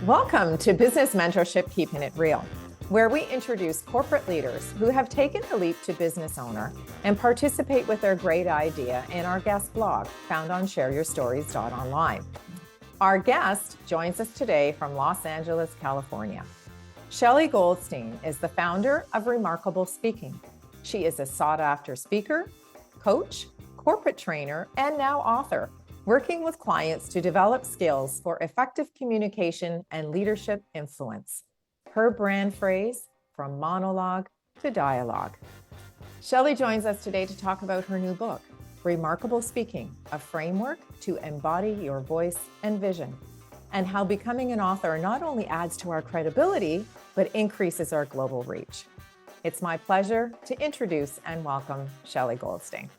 Welcome to Business Mentorship, Keeping It Real, where we introduce corporate leaders who have taken the leap to business owner and participate with their great idea in our guest blog found on shareyourstories.online. Our guest joins us today from Los Angeles, California. Shelley Goldstein is the founder of Remarkable Speaking. She is a sought-after speaker, coach, corporate trainer, and now author, working with clients to develop skills for effective communication and leadership influence. Her brand phrase, from monologue to dialogue. Shelley joins us today to talk about her new book, Remarkable Speaking, a framework to embody your voice and vision, and how becoming an author not only adds to our credibility, but increases our global reach. It's my pleasure to introduce and welcome Shelley Goldstein.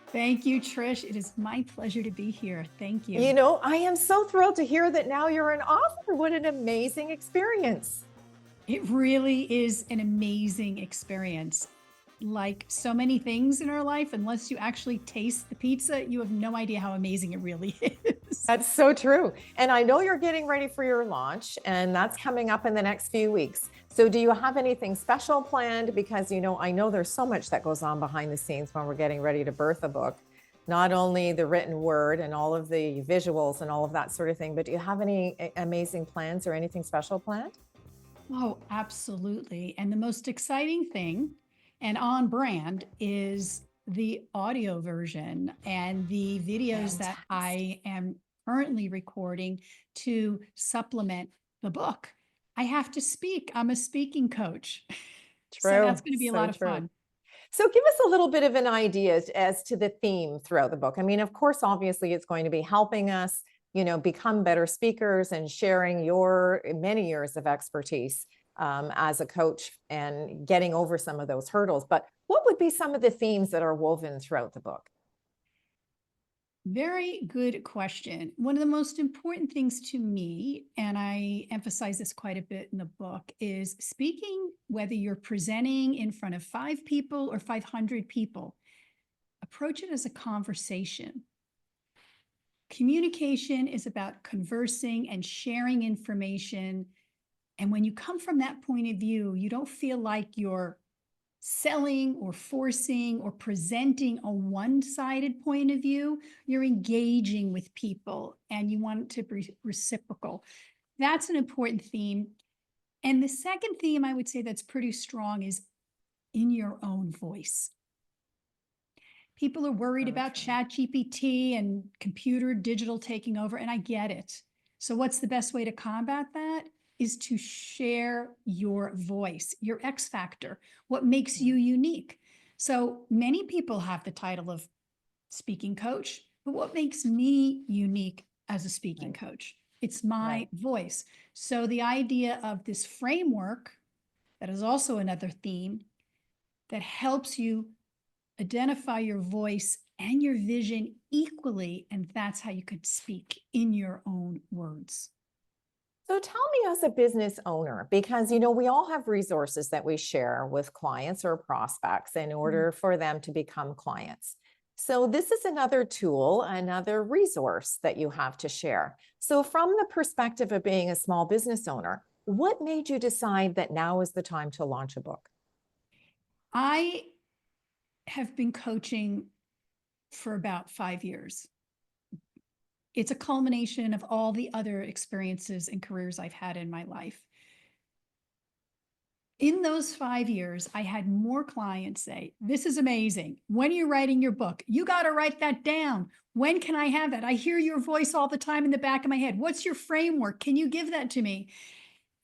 Thank you, Trish. It is my pleasure to be here. Thank you. You know, I am so thrilled to hear that now you're an author. What an amazing experience. It really is an amazing experience. Like so many things in our life, unless you actually taste the pizza, you have no idea how amazing it really is. That's so true. And I know you're getting ready for your launch, and that's coming up in the next few weeks. So do you have anything special planned? Because, you know, I know there's so much that goes on behind the scenes when we're getting ready to birth a book, not only the written word and all of the visuals and all of that sort of thing, but do you have any amazing plans or anything special planned? Oh, absolutely. And the most exciting thing and on brand is the audio version and the videos that I am currently recording to supplement the book. I have to speak. I'm a speaking coach. True. So that's going to be a lot of fun. So give us a little bit of an idea as to the theme throughout the book. I mean, of course, obviously, it's going to be helping us, you know, become better speakers and sharing your many years of expertise as a coach and getting over some of those hurdles. But what would be some of the themes that are woven throughout the book? Very good question. One of the most important things to me, and I emphasize this quite a bit in the book, is speaking, whether you're presenting in front of 5 people or 500 people, approach it as a conversation. Communication is about conversing and sharing information. And when you come from that point of view, you don't feel like you're selling or forcing or presenting a one-sided point of view. You're engaging with people and you want it to be reciprocal. That's an important theme. And the second theme I would say that's pretty strong is in your own voice. People are worried about ChatGPT and computer digital taking over, and I get it. So what's the best way to combat that? Is to share your voice, your X factor, what makes you unique. So many people have the title of speaking coach, but what makes me unique as a speaking coach? It's my voice. So the idea of this framework, that is also another theme, that helps you identify your voice and your vision equally, and that's how you could speak in your own words. So tell me, as a business owner, because, you know, we all have resources that we share with clients or prospects in order for them to become clients. So this is another tool, another resource that you have to share. So from the perspective of being a small business owner, what made you decide that now is the time to launch a book? I have been coaching for about 5 years. It's a culmination of all the other experiences and careers I've had in my life. In those 5 years, I had more clients say, this is amazing. When are you writing your book? You got to write that down. When can I have that? I hear your voice all the time in the back of my head. What's your framework? Can you give that to me?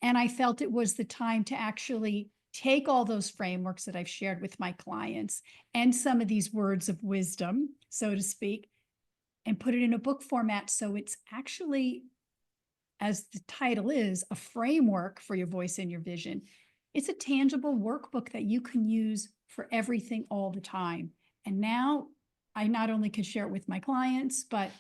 And I felt it was the time to actually take all those frameworks that I've shared with my clients and some of these words of wisdom, so to speak, and put it in a book format. So it's actually, as the title is, a framework for your voice and your vision. It's a tangible workbook that you can use for everything all the time. And now I not only can share it with my clients, but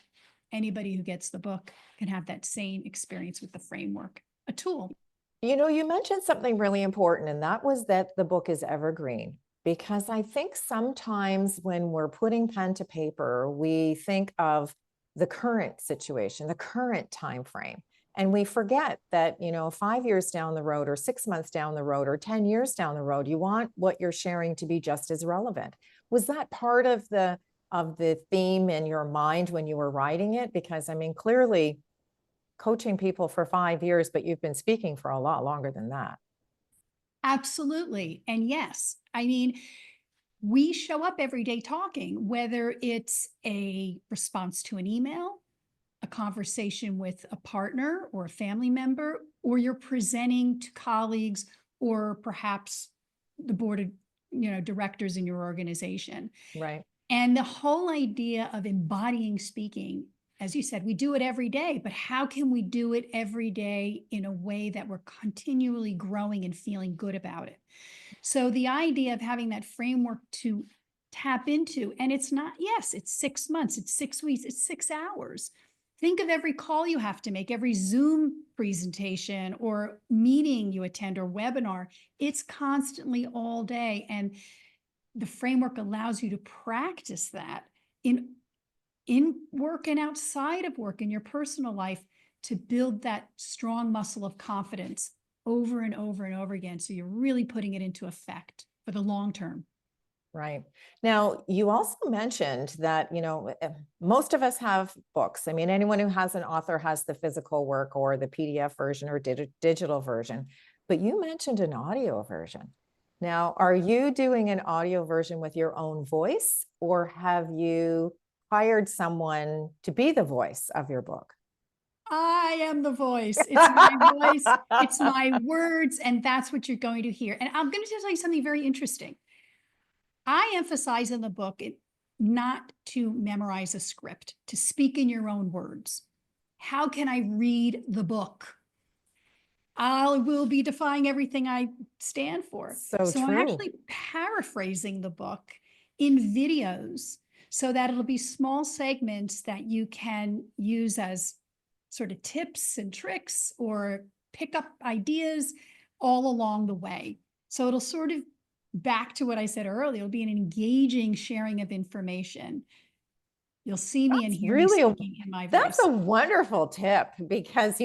anybody who gets the book can have that same experience with the framework, a tool. You know, you mentioned something really important, and that was that the book is evergreen. Because I think sometimes when we're putting pen to paper, we think of the current situation, the current time frame. And we forget that, 5 years down the road or 6 months down the road or 10 years down the road, you want what you're sharing to be just as relevant. Was that part of the theme in your mind when you were writing it? Because I mean, clearly coaching people for 5 years, but you've been speaking for a lot longer than that. Absolutely. And yes, I mean, we show up every day talking, whether it's a response to an email, a conversation with a partner or a family member, or you're presenting to colleagues or perhaps the board of directors in your organization. Right. And the whole idea of embodying speaking, as you said, we do it every day, but how can we do it every day in a way that we're continually growing and feeling good about it? So the idea of having that framework to tap into, and it's not, yes, it's 6 months, it's 6 weeks, it's 6 hours. Think of every call you have to make, every Zoom presentation or meeting you attend or webinar. It's constantly all day. And the framework allows you to practice that in work and outside of work in your personal life to build that strong muscle of confidence over and over and over again. So you're really putting it into effect for the long term. Right. Now, you also mentioned that, most of us have books. I mean, anyone who has an author has the physical work or the PDF version or digital version, but you mentioned an audio version. Now, are you doing an audio version with your own voice, or have you hired someone to be the voice of your book? I am the voice. It's my voice. It's my words. And that's what you're going to hear. And I'm going to tell you something very interesting. I emphasize in the book not to memorize a script, to speak in your own words. How can I read the book? I will be defying everything I stand for. So I'm true. actually paraphrasing the book in videos so that it'll be small segments that you can use as sort of tips and tricks or pick up ideas all along the way. So it'll sort of, back to what I said earlier, it'll be an engaging sharing of information. You'll see me and hear me speaking in my voice. That's a wonderful tip because,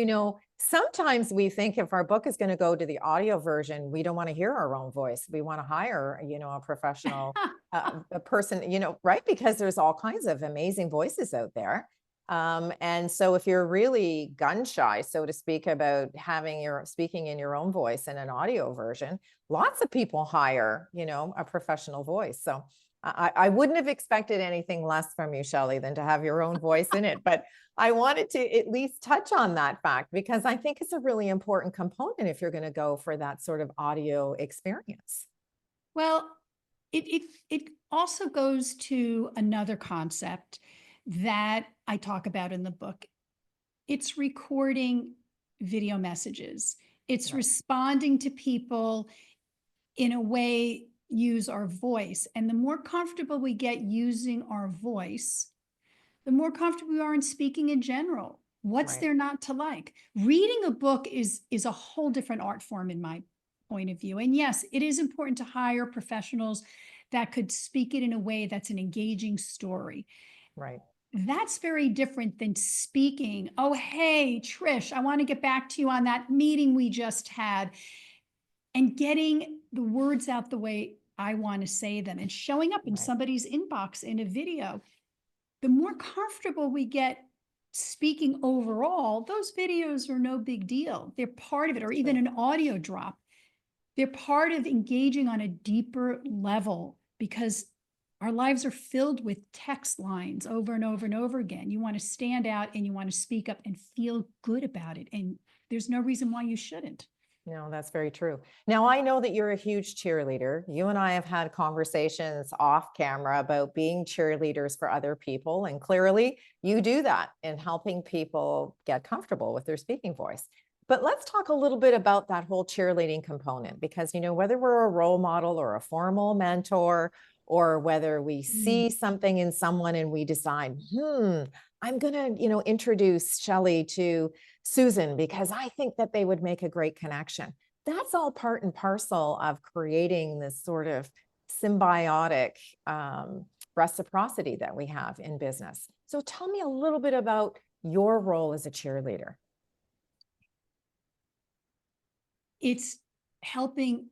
sometimes we think if our book is going to go to the audio version, we don't want to hear our own voice. We want to hire, a professional a person, right? Because there's all kinds of amazing voices out there. And so if you're really gun shy, so to speak, about having your speaking in your own voice in an audio version, lots of people hire, a professional voice. So I wouldn't have expected anything less from you, Shelley, than to have your own voice in it. But I wanted to at least touch on that fact because I think it's a really important component if you're going to go for that sort of audio experience. Well, it also goes to another concept that I talk about in the book. It's recording video messages. It's responding to people in a way, use our voice. And the more comfortable we get using our voice, the more comfortable we are in speaking in general. What's there not to like? Reading a book is a whole different art form in my point of view. And yes, it is important to hire professionals that could speak it in a way that's an engaging story. Right. That's very different than speaking, oh, hey, Trish, I want to get back to you on that meeting we just had, and getting the words out the way I want to say them and showing up in somebody's inbox in a video. The more comfortable we get speaking overall, those videos are no big deal. They're part of it, or even an audio drop. They're part of engaging on a deeper level because our lives are filled with text lines over and over and over again. You want to stand out and you want to speak up and feel good about it. And there's no reason why you shouldn't. No, that's very true. Now, I know that you're a huge cheerleader. You and I have had conversations off camera about being cheerleaders for other people. And clearly you do that in helping people get comfortable with their speaking voice. But let's talk a little bit about that whole cheerleading component, because, whether we're a role model or a formal mentor, or whether we see something in someone and we decide, I'm going to, introduce Shelley to Susan because I think that they would make a great connection. That's all part and parcel of creating this sort of symbiotic reciprocity that we have in business. So tell me a little bit about your role as a cheerleader. It's helping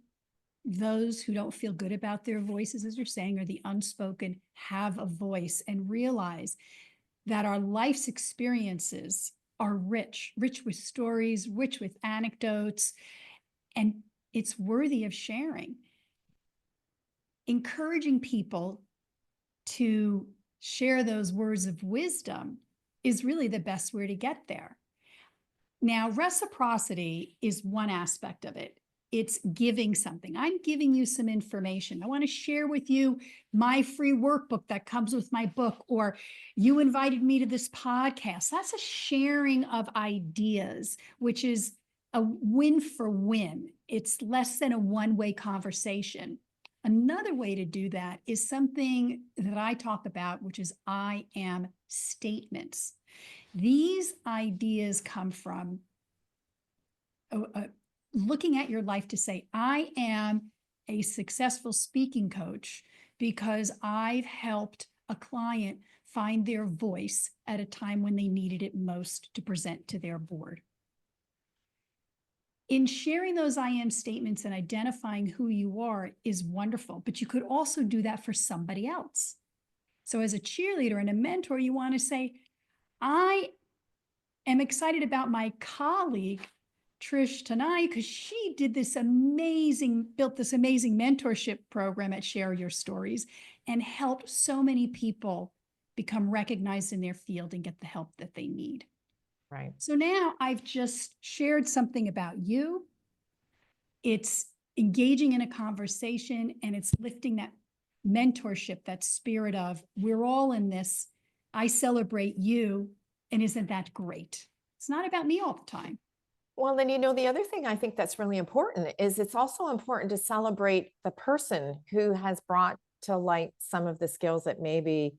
those who don't feel good about their voices, as you're saying, or the unspoken, have a voice and realize that our life's experiences are rich with stories, rich with anecdotes, and it's worthy of sharing. Encouraging people to share those words of wisdom is really the best way to get there. Now, reciprocity is one aspect of it. It's giving something. I'm giving you some information. I want to share with you my free workbook that comes with my book, or you invited me to this podcast. That's a sharing of ideas, which is a win for win. It's less than a one-way conversation. Another way to do that is something that I talk about, which is I am statements. These ideas come from looking at your life to say, I am a successful speaking coach because I've helped a client find their voice at a time when they needed it most to present to their board. In sharing those I am statements and identifying who you are is wonderful, but you could also do that for somebody else. So as a cheerleader and a mentor, you want to say, I am excited about my colleague, Trish, tonight, because she did built this amazing mentorship program at Share Your Stories and helped so many people become recognized in their field and get the help that they need. Right. So now I've just shared something about you. It's engaging in a conversation, and it's lifting that mentorship, that spirit of, we're all in this. I celebrate you. And isn't that great? It's not about me all the time. Well, then, the other thing I think that's really important is it's also important to celebrate the person who has brought to light some of the skills that maybe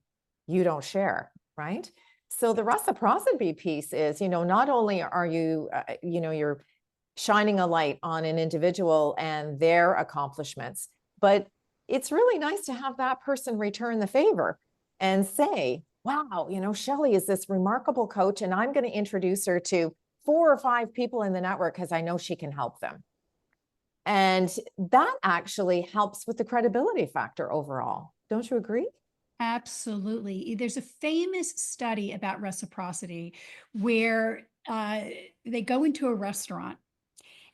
you don't share, right? So the reciprocity piece is, not only are you, you're shining a light on an individual and their accomplishments, but it's really nice to have that person return the favor and say, wow, Shelley is this remarkable coach, and I'm going to introduce her to 4 or 5 people in the network because I know she can help them. And that actually helps with the credibility factor overall. Don't you agree? Absolutely. There's a famous study about reciprocity where they go into a restaurant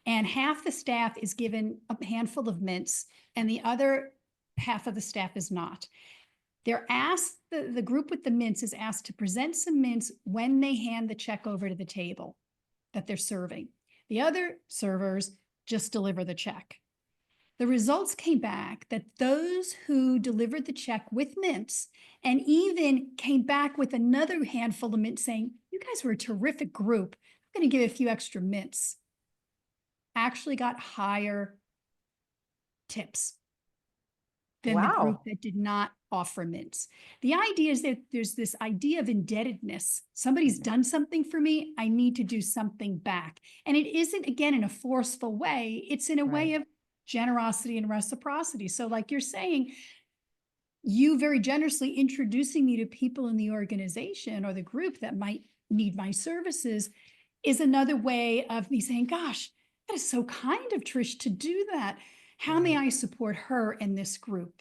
and half the staff is given a handful of mints and the other half of the staff is not. They're asked, the group with the mints is asked to present some mints when they hand the check over to the table that they're serving. The other servers just deliver the check. The results came back that those who delivered the check with mints and even came back with another handful of mints saying, you guys were a terrific group, I'm going to give a few extra mints, actually got higher tips than the group that did not offer mints. The idea is that there's this idea of indebtedness. Somebody's done something for me, I need to do something back. And it isn't, again, in a forceful way. It's in a way of generosity and reciprocity. So like you're saying, you very generously introducing me to people in the organization or the group that might need my services is another way of me saying, gosh, that is so kind of Trish to do that. How may I support her in this group?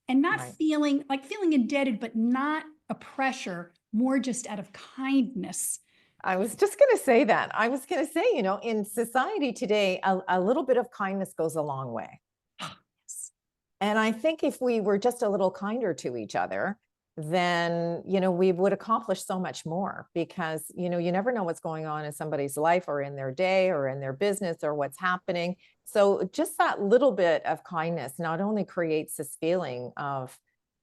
And not feeling indebted, but not a pressure, more just out of kindness. I was just going to say that. I was going to say, in society today, a little bit of kindness goes a long way. Yes. And I think if we were just a little kinder to each other, then, we would accomplish so much more because, you never know what's going on in somebody's life or in their day or in their business or what's happening. So just that little bit of kindness not only creates this feeling of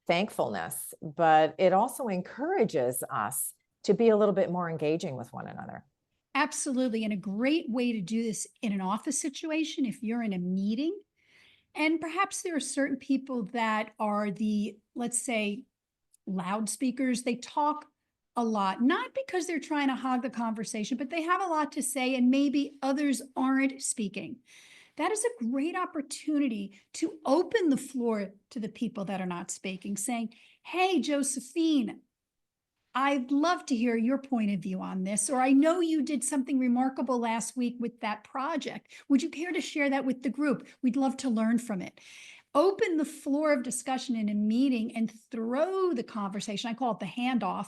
thankfulness, but it also encourages us to be a little bit more engaging with one another. Absolutely. And a great way to do this in an office situation, if you're in a meeting, and perhaps there are certain people that are let's say, loudspeakers, they talk a lot, not because they're trying to hog the conversation, but they have a lot to say and maybe others aren't speaking. That is a great opportunity to open the floor to the people that are not speaking, saying, hey, Josephine, I'd love to hear your point of view on this, or I know you did something remarkable last week with that project. Would you care to share that with the group? We'd love to learn from it. Open the floor of discussion in a meeting and throw the conversation. I call it the handoff.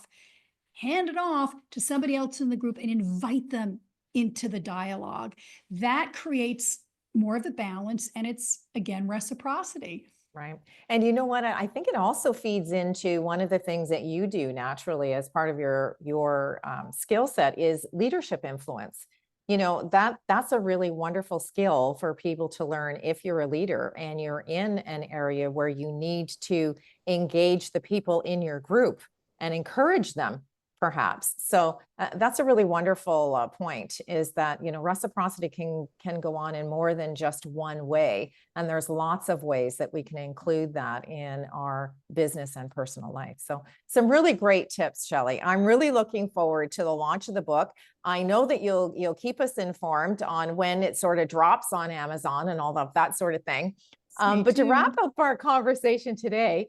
Hand it off to somebody else in the group and invite them into the dialogue. That creates more of a balance, and it's, again, reciprocity. Right. And you know what? I think it also feeds into one of the things that you do naturally as part of your skill set is leadership influence. That's a really wonderful skill for people to learn if you're a leader and you're in an area where you need to engage the people in your group and encourage them, perhaps. So that's a really wonderful point, is that, reciprocity can go on in more than just one way. And there's lots of ways that we can include that in our business and personal life. So some really great tips, Shelley. I'm really looking forward to the launch of the book. I know that you'll keep us informed on when it sort of drops on Amazon and all of that sort of thing. But to wrap up our conversation today,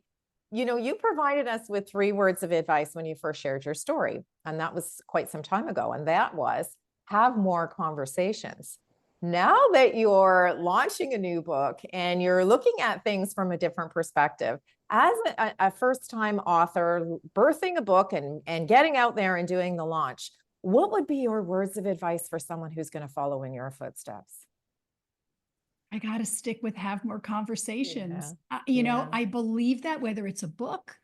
you provided us with 3 words of advice when you first shared your story, and that was quite some time ago. And that was, have more conversations. Now that you're launching a new book and you're looking at things from a different perspective, as a first-time author, birthing a book and getting out there and doing the launch, what would be your words of advice for someone who's going to follow in your footsteps? I got to stick with have more conversations. Yeah. I believe that whether it's a book,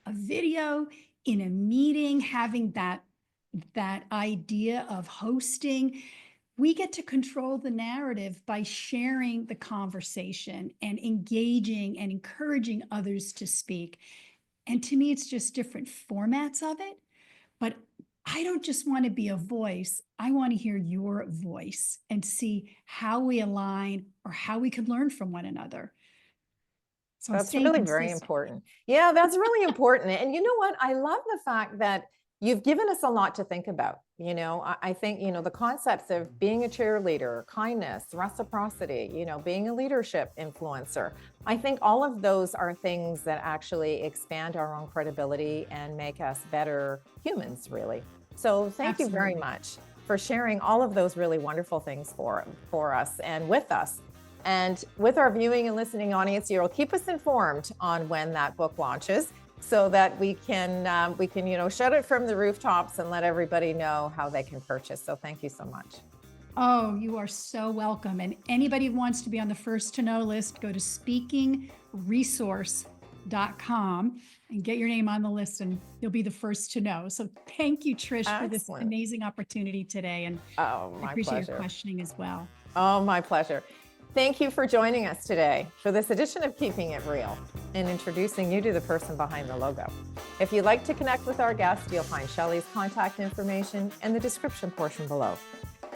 a video, in a meeting, having that idea of hosting, we get to control the narrative by sharing the conversation and engaging and encouraging others to speak. And to me, it's just different formats of it. But I don't just want to be a voice. I want to hear your voice and see how we align or how we could learn from one another. So that's really very important. Yeah, that's really important. And you know what? I love the fact that you've given us a lot to think about. I think, the concepts of being a cheerleader, kindness, reciprocity, being a leadership influencer. I think all of those are things that actually expand our own credibility and make us better humans, really. So thank you very much for sharing all of those really wonderful things for us and with us. And with our viewing and listening audience, you'll keep us informed on when that book launches, so that we can shout it from the rooftops and let everybody know how they can purchase. So thank you so much. Oh, you are so welcome. And anybody who wants to be on the first to know list, go to speakingresource.com and get your name on the list, and you'll be the first to know. So thank you, Trish, for this amazing opportunity today. And I appreciate your questioning as well. Oh, my pleasure. Thank you for joining us today for this edition of Keeping It Real and introducing you to the person behind the logo. If you'd like to connect with our guest, you'll find Shelley's contact information in the description portion below.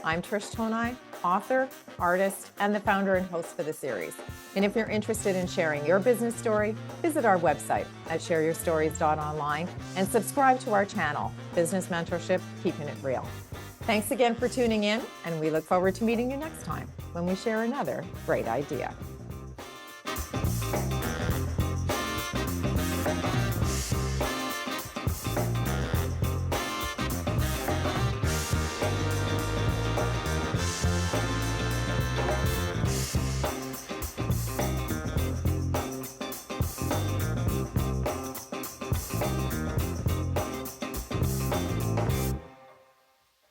I'm Trish Tonai, author, artist, and the founder and host for the series. And if you're interested in sharing your business story, visit our website at shareyourstories.online and subscribe to our channel, Business Mentorship, Keeping It Real. Thanks again for tuning in, and we look forward to meeting you next time when we share another great idea.